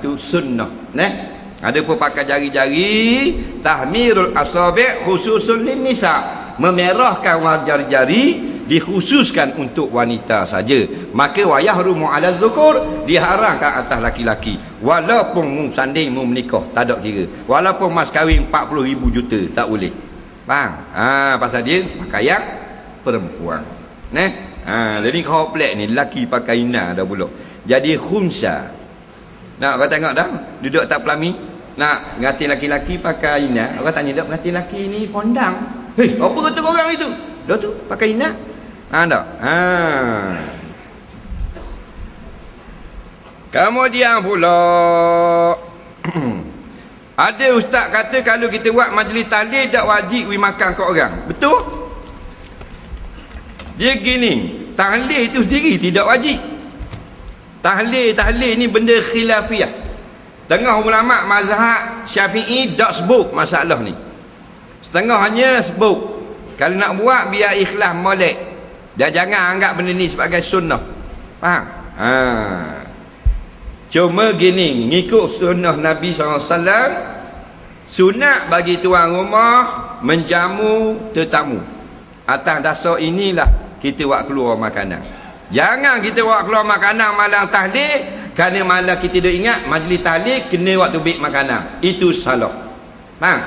Tu sunnah. Ada pun pakai jari-jari, tahmirul asabi' khususun lin nisa, memerahkan jari-jari dikhususkan untuk wanita saja. Maka wayahrumu 'ala dzukur, diharamkan atas laki-laki. Walaupun mu sanding mu menikah, tak ada kira. Walaupun mas kahwin 40,000 juta, tak boleh. Pasal dia pakaian perempuan. Jadi komplek ni lelaki pakai ina dah pula. Jadi khunsa. Nak kau tengok dah, duduk tak pelami. Nak ngati laki-laki pakai ina. Orang tanya dak ngati laki ni pondang. Apa kata orang itu? Dah tu pakai ina. Tak. Kemudian pula ada ustaz kata kalau kita buat majlis tahlil tak wajib makan kat orang. Betul? Dia gini, tahlil itu sendiri tidak wajib. Tahlil ni benda khilafiyah. Setengah ulama mazhab Syafi'i tak sebut masalah ni. Setengah hanya sebut kalau nak buat biar ikhlas molek. Dan jangan anggap benda ni sebagai sunnah. Faham? Cuma gini, ngikut sunnah Nabi SAW, sunat bagi tuan rumah menjamu tetamu. Atas dasar inilah kita buat keluar makanan. Jangan kita buat keluar makanan malam tahlil, kerana malam kita dah ingat majlis tahlil kena waktu bik makanan. Itu salah. Faham?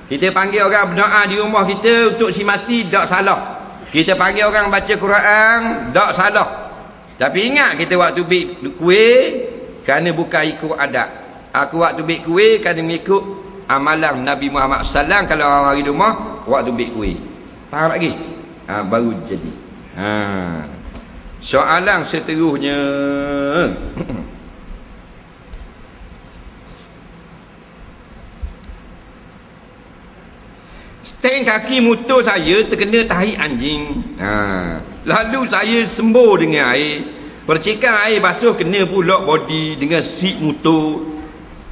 Kita panggil orang berdoa di rumah kita untuk si mati, tak salah. Kita panggil orang baca Quran, tak salah. Tapi ingat kita waktu bik kuih kerana bukan ikut adat. Aku waktu bik kuih kerana mengikut amalan Nabi Muhammad SAW. Kalau orang hari rumah waktu bik kuih. Faham lagi? Baru jadi. Soalan seterusnya. Stand kaki motor saya terkena tahi anjing. Lalu saya sembuh dengan air. Percikan air basuh kena pula body dengan seat motor.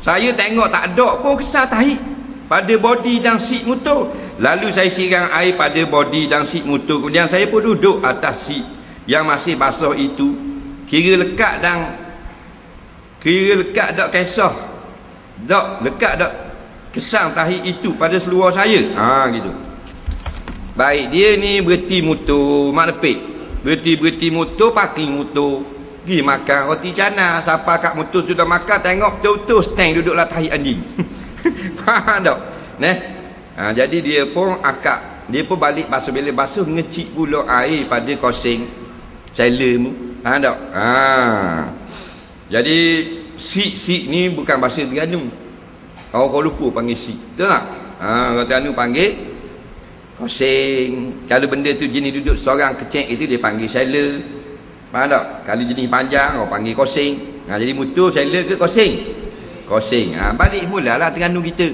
Saya tengok tak ada pun kesal tahi pada body dan seat motor. Lalu saya siram air pada body dan seat motor. Kemudian saya pun duduk atas seat yang masih basuh itu. Kira lekat tak kisah. Tak lekat tak kesang tahi itu pada seluar saya. Gitu. Baik, dia ni berhenti motor mak lepik. Berhenti motor, parking motor, pergi makan roti canai. Siapa kat motor sudah makan, tengok betul-betul stand duduklah tahi anjing. Faham tak? Jadi dia pun balik basuh. Bila basuh ngecik pula air pada kosing trailer mu. Faham tak? Jadi seat ni bukan bahasa Terengganu. Orang lupa panggil seat. Betul tak? Orang Terengganu panggil kosing. Kalau benda tu jenis duduk seorang kecek itu dia panggil sailor. Faham tak? Kalau jenis panjang orang panggil kosing. Jadi motor sailor ke kosing? Kosing. Balik mulalah Terengganu kita.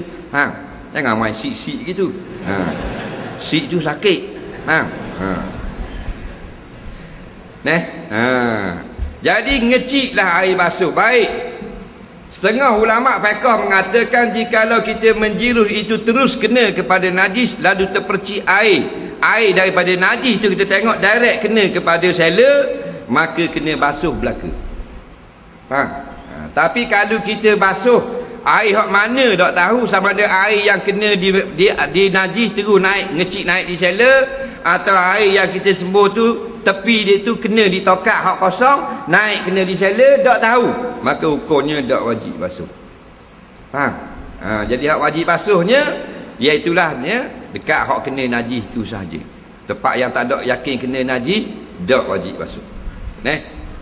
Jangan main seat gitu. Seat tu sakit. Jadi ngeciklah air basuh. Baik. Setengah ulama fiqh mengatakan jikalau kita menjirus itu terus kena kepada najis lalu terpercik air daripada najis itu kita tengok direct kena kepada seller, maka kena basuh belaka. Tapi kalau kita basuh air hak mana tak tahu, sama ada air yang kena di najis terus ngecik naik di seller, atau air yang kita sembuh tu tepi dia tu kena ditokak hak kosong naik kena di seller, tak tahu, maka hukumnya tak wajib basuh. Faham? Jadi hak wajib basuhnya iaitulah dekat hak kena najis tu sahaja. Tempat yang tak ada yakin kena najis tak wajib basuh.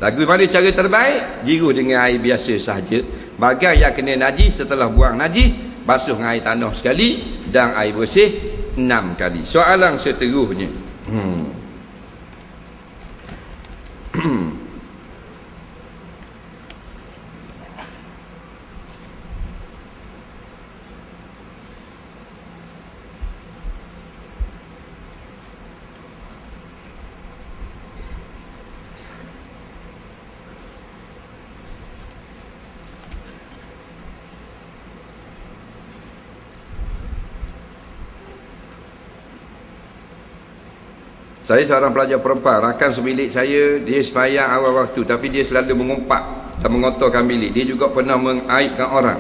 Lagu mana cara terbaik? Jiru dengan air biasa sahaja. Bagai yang kena najis setelah buang najis, basuh dengan air tanah sekali dan air bersih 6 kali. Soalan seterusnya. Saya seorang pelajar perempuan, rakan sebilik saya, dia sembahyang awal waktu tapi dia selalu mengumpat dan mengotorkan bilik. Dia juga pernah mengaibkan orang,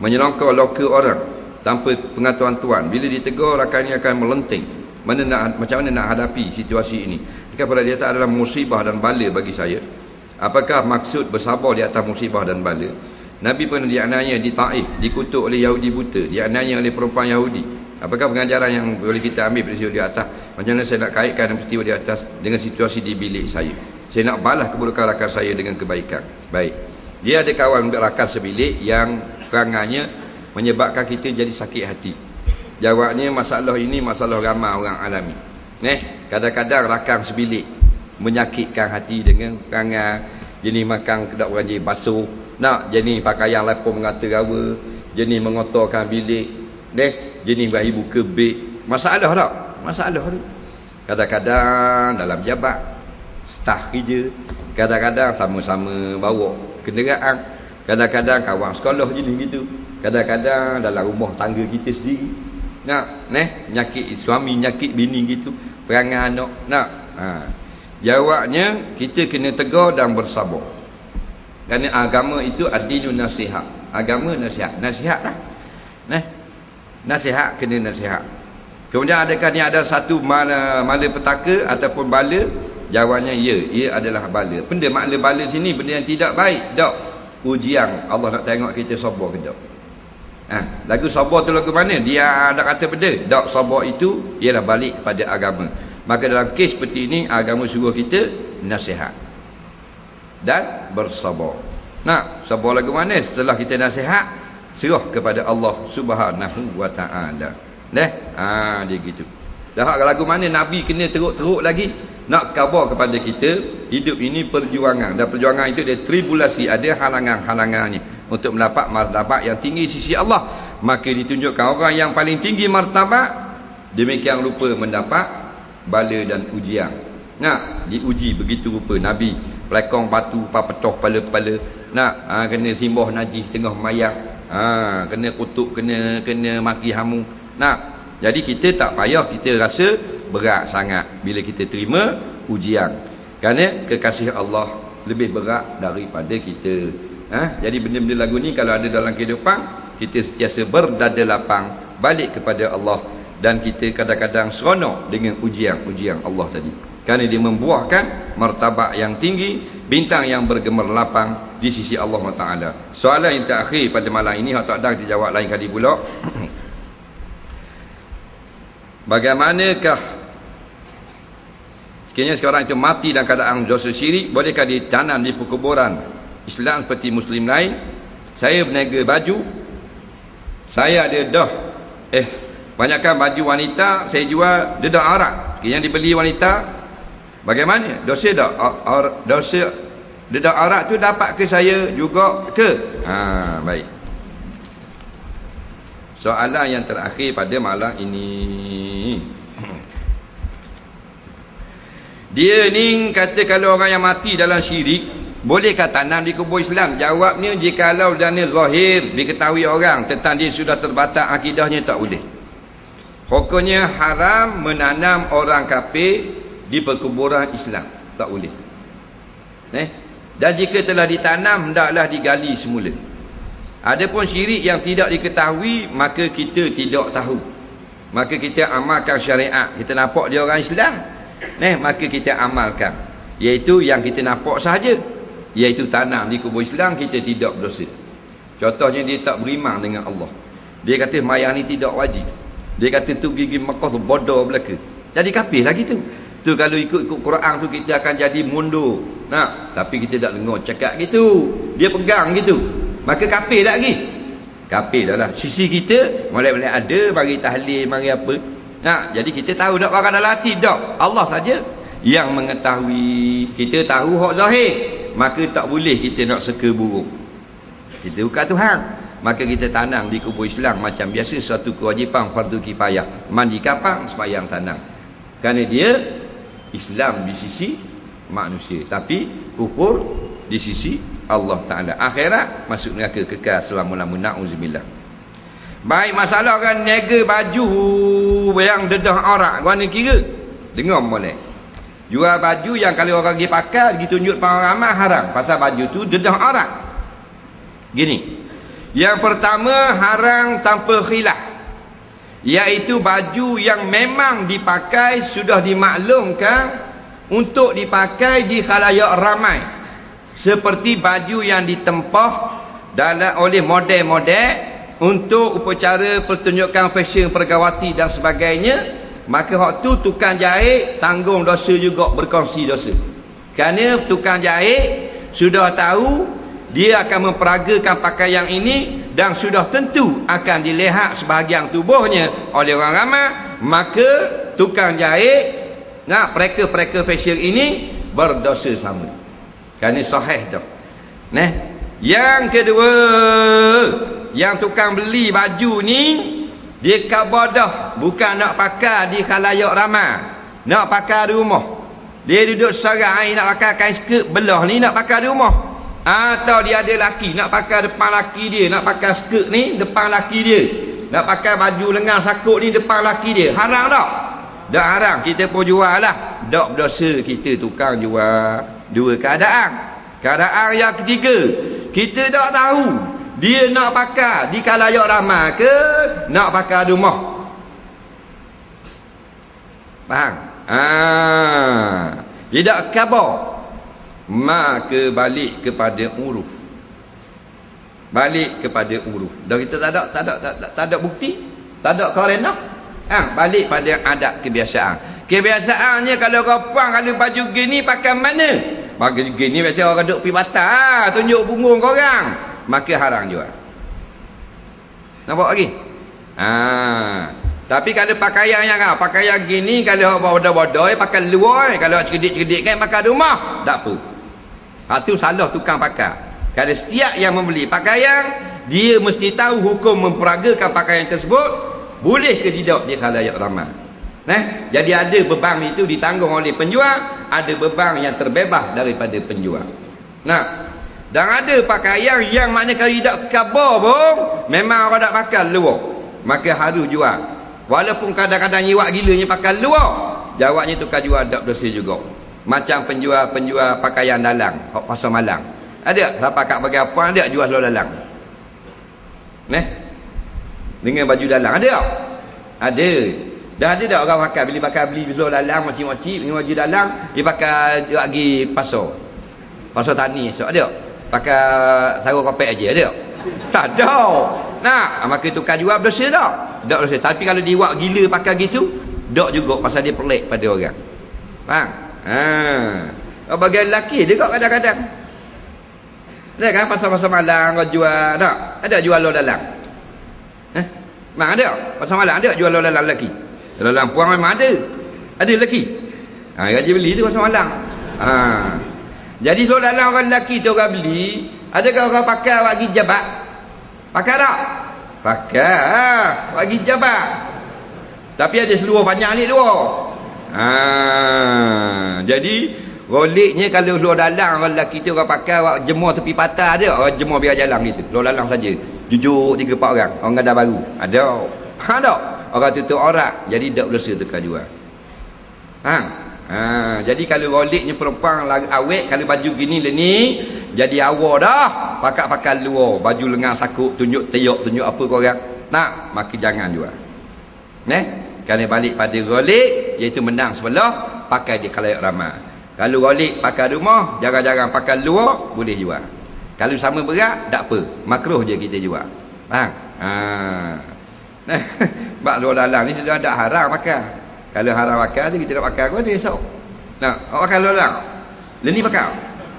menyelongkar loka orang tanpa pengetahuan tuan. Bila ditegur, rakannya akan melenting. Macam mana nak hadapi situasi ini? Kepada dia tak adalah musibah dan bala bagi saya. Apakah maksud bersabar di atas musibah dan bala? Nabi pernah dianiaya di Taif, dikutuk oleh Yahudi buta, dianiaya oleh perempuan Yahudi. Apakah pengajaran yang boleh kita ambil peristiwa di atas? Macam mana saya nak kaitkan peristiwa di atas dengan situasi di bilik saya? Saya nak balas keburukan rakan saya dengan kebaikan. Baik. Dia ada kawan rakan sebilik yang perangannya menyebabkan kita jadi sakit hati. Jawabnya, masalah ini masalah ramai orang alami. Kadang-kadang rakan sebilik menyakitkan hati dengan perangai jenis makan kedak orang jadi basuh, nak jenis pakaian lepon mengata rawa, jenis mengotorkan bilik, jenis bagi buka beg. Masalah tak? Masalah tu. Kadang-kadang dalam jabat, staf kerja, kadang-kadang sama-sama bawa kenderaan, kadang-kadang kawan sekolah jenis gitu, kadang-kadang dalam rumah tangga kita sendiri. Nak, nyakit suami, nyakit bini gitu, perangai anak. Nak, jawabnya kita kena tegar dan bersabar. Kerana agama itu ad-dinu nasihat. Agama nasihat. Nasihat lah. Nasihat kena nasihat. Kemudian adakah ni ada satu malapetaka ataupun bala? Jawabnya ya, ia adalah bala. Benda makna bala sini benda yang tidak baik. Tak. Ujian. Allah nak tengok kita sabar ke tak. Lagu sabar tu lagu mana? Dia nak kata benda. Tak, sabar itu ialah balik pada agama. Maka dalam kes seperti ini, agama suruh kita nasihat dan bersabar. Nak sabar lagu mana? Setelah kita nasihat, serah kepada Allah Subhanahu wa taala. Dia gitu. Dah lagu mana Nabi kena teruk-teruk lagi nak khabar kepada kita, hidup ini perjuangan, dan perjuangan itu dia tribulasi, ada halangan-halangannya untuk mendapat martabat yang tinggi sisi Allah. Maka ditunjukkan orang yang paling tinggi martabat demikian rupa mendapat bala dan ujian. Diuji begitu rupa. Nabi pelakong batu petoh kepala-kepala, kena simbah najis tengah mayat, kena kutuk, kena maki hamu. Jadi kita tak payah kita rasa berat sangat bila kita terima ujian, kerana kekasih Allah lebih berat daripada kita. Jadi benda-benda lagu ni kalau ada dalam kehidupan, kita sentiasa berdada lapang balik kepada Allah, dan kita kadang-kadang seronok dengan ujian-ujian Allah tadi, kerana dia membuahkan martabat yang tinggi, bintang yang bergemerlapang di sisi Allah Taala. Soalan yang terakhir pada malam ini, hak tak ada kita jawab lain kali pula. Bagaimanakah sekiranya sekarang itu mati dalam keadaan dosa syirik, bolehkah ditanam di perkuburan Islam seperti Muslim lain? Saya berniaga baju, saya ada dah banyakkan baju wanita saya jual, dedah arak yang dibeli wanita. Bagaimana? Dosa tak? Dosa dedah arak tu dapat ke saya juga ke? Baik. Soalan yang terakhir pada malam ini. Dia ni kata kalau orang yang mati dalam syirik, bolehkah tanam di kubur Islam? Jawabnya, jikalau dana zahir diketahui orang tentang dia sudah terbatal akidahnya, tak boleh. Hukumnya haram menanam orang kafir di perkuburan Islam, tak boleh. Dan jika telah ditanam, hendaklah digali semula. Adapun syirik yang tidak diketahui, maka kita tidak tahu, maka kita amalkan syariat. Kita nampak dia orang Islam, maka kita amalkan, iaitu yang kita nampak sahaja, iaitu tanam di kubur Islam, kita tidak berdosa. Contohnya dia tak beriman dengan Allah, dia kata mayang ni tidak wajib, dia kata tu gigi Mekah tu bodoh belaka, jadi kafir lagi tu. Tu kalau ikut Quran tu kita akan jadi mundur. Tapi kita tak dengar cakap gitu, dia pegang gitu, maka kafir tak lagi? Kafir dah lah. Sisi kita mulai-mulai ada bagi tahlil, bagi apa. Jadi kita tahu tak barang dalam hati? Tak. Allah saja yang mengetahui. Kita tahu hak zahir, maka tak boleh kita nak seka buruk. Kita bukan Tuhan, maka kita tanam di kubur Islam macam biasa, suatu kewajipan fardu kifayah. Mandi kapang, sembahyang tanam. Kerana dia Islam di sisi manusia, tapi kufur di sisi Allah Ta'ala. Akhirat masuk neraka kekal selama-lamanya. Na'udzubillah. Baik, masalah kan niaga baju yang dedah arak, mana kira? Dengar molek. Jual baju yang kalau orang pergi pakai, pergi tunjuk depan orang ramai, haram. Pasal baju tu dedah orang. Gini. Yang pertama, haram tanpa khilaf. Iaitu baju yang memang dipakai, sudah dimaklumkan untuk dipakai di khalayak ramai. Seperti baju yang ditempah oleh model-model untuk upacara pertunjukan fashion pergawati dan sebagainya, maka hak tu tukang jahit tanggung dosa juga, berkongsi dosa. Kerana tukang jahit sudah tahu dia akan memperagakan pakaian ini dan sudah tentu akan dilihat sebahagian tubuhnya oleh orang ramai, maka tukang jahit pereka-pereka fashion ini berdosa sama. Kerana sahih dah. Yang kedua, yang tukang beli baju ni dia kabadah, bukan nak pakai di khalayak ramai, nak pakai di rumah. Dia duduk seorang nak pakai kain skirt belah ni, nak pakai di rumah. Atau dia ada laki, nak pakai depan laki dia, nak pakai skirt ni depan laki dia, nak pakai baju lengan sakut ni depan laki dia. Haram tak? Tak haram. Kita pun jual lah, tak berdosa kita tukang jual. Dua keadaan. Keadaan yang ketiga, kita tak tahu dia nak pakai di khalayak ramai ke nak pakai di rumah. Faham? Tidak khabar, maka balik kepada uruf. Balik kepada uruf. Dah kita tak ada bukti, tak ada qarinah. Balik pada adat kebiasaan. Kebiasaannya kalau kau puang, kalau baju gini pakai mana? Baju gini biasa orang duduk pergi batal, tunjuk punggung kau orang, maka haram jual. Nampak lagi? Tapi kalau pakaian yang pakaian gini, kalau bodoh-bodoh pakai luar, kalau cerdik-cerdik kan pakai rumah, tak apa. Itu salah tukang pakai. Kalau setiap yang membeli pakaian, dia mesti tahu hukum memperagakan pakaian tersebut boleh ke tidak di khalayak ramai. Jadi ada beban itu ditanggung oleh penjual, ada beban yang terbebas daripada penjual. Dan ada pakaian yang mana kalau tidak khabar pun memang orang tak pakai luar, maka harus jual. Walaupun kadang-kadang nyiwak gilanya pakai luar, jawabnya tukar jual tak berdosa juga. Macam penjual pakaian dalang, pasar malam. Ada siapa kat bagi apa ada jual seluar dalang? Dengan baju dalang ada tak? Ada. Dah ada tak orang pakai beli seluar dalang moci-moci dengan baju dalang, dia pakai pergi pasar tani esok ada tak? Pakai sarung kopek aja ada tak? Tak ada. Maka tukar jual berdosa tak? Tak berdosa. Tapi kalau dia buat gila pakai gitu, tak juga, pasal dia pelik pada orang. Faham? Bagi lelaki dia kok kadang-kadang. Ada kan pasar-pasar malam kau jual tak? Ada jual luar dalang? Memang ada. Pasar malam ada jual luar dalang lelaki. Dalam puang memang ada. Ada lelaki. Gaji beli tu pasal malam. Jadi seluar dalam orang lelaki tu orang beli, adakah orang pakai awak pergi jabat? Pakai tak? Pakai. Awak pergi jabat. Tapi ada seluar panjang alik luar. Jadi roliknya kalau seluar dalam orang lelaki tu orang pakai, awak jemur tepi patah ada. Orang jemur biar jalan gitu. Seluar dalam saja. Jujur 3-4 orang. Orang gadar baru. Ada. Ada. Orang tutup aurat, jadi tak berdosa tukar jual. Jadi kalau roliknya perempuan awet, kalau baju gini ni jadi awal dah, pakai luar, baju lengan sakut, tunjuk teyok, tunjuk apa korang nak, maka jangan jual. Kerana balik pada rolik, iaitu menang sebelah, pakai di khalayak ramai. Kalau rolik pakai rumah, jarang-jarang pakai luar, boleh jual. Kalau sama berat, tak apa, makruh je kita jual. Bak luar dalam ni sudah ada haram makan. Kalau haram makan tu kita nak pakai apa dia esok. Awak pakai luar dalam. Leni pakai.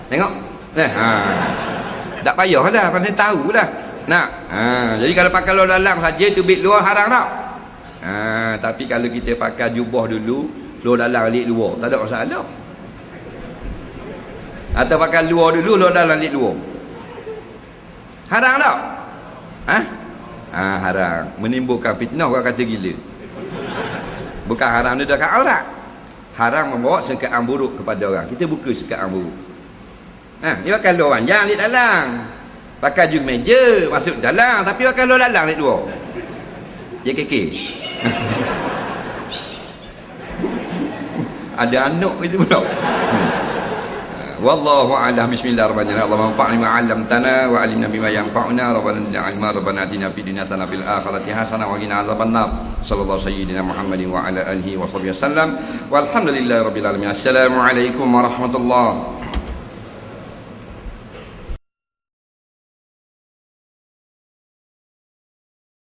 Tengok. Tak payah dah, pandai tahu dah. Jadi kalau pakai luar dalam saja tubik luar haram tak? Tapi kalau kita pakai jubah dulu, luar dalam alik luar, tak ada masalah. Atau pakai luar dulu, luar dalam alik luar. Haram tak? Haram, menimbulkan fitnah, orang kata gila. Bukan haram dia dekat aurat. Haram membawa sangkaan buruk kepada orang. Kita buka sangkaan buruk. Dia pakai luar panjang lik dalam. Pakai baju meja masuk dalam, tapi pakai luar dalam lik luar. JKK. ada anak itu pula. Wallahu a'lam. Bismillahirrahmanirrahim. Allahumma anfa'na bima 'allamtana wa 'allimna bima yanfa'una. Rabbana atina fid dunya hasanah wa fil akhirati hasanah wa qina adzabannar. Sallallahu sayyidina Muhammadin wa ala alihi wa sahbihi wasallam. Walhamdulillahirabbil alamin. Assalamualaikum warahmatullahi